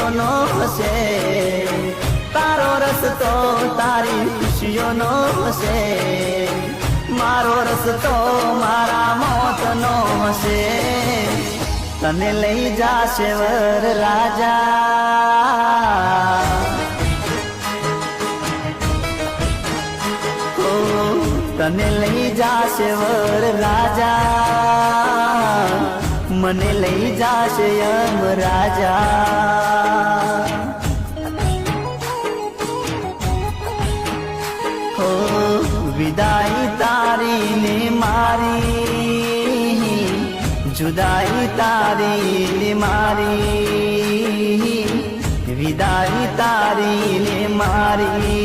ખુશીઓનો હશે, તારો રસ્તો તારી ખુશીઓનો હશે, મારો રસ્તો મારા મોતનો હશે. તને લઈ જાશે વર રાજા, તને લઈ જાશે વર રાજા, મને લઈ જાશે યમ રાજા. હો વિદાઈ તારી ને મારી, જુદાઈ તારી ને મારી, વિદાઈ તારી ને મારી,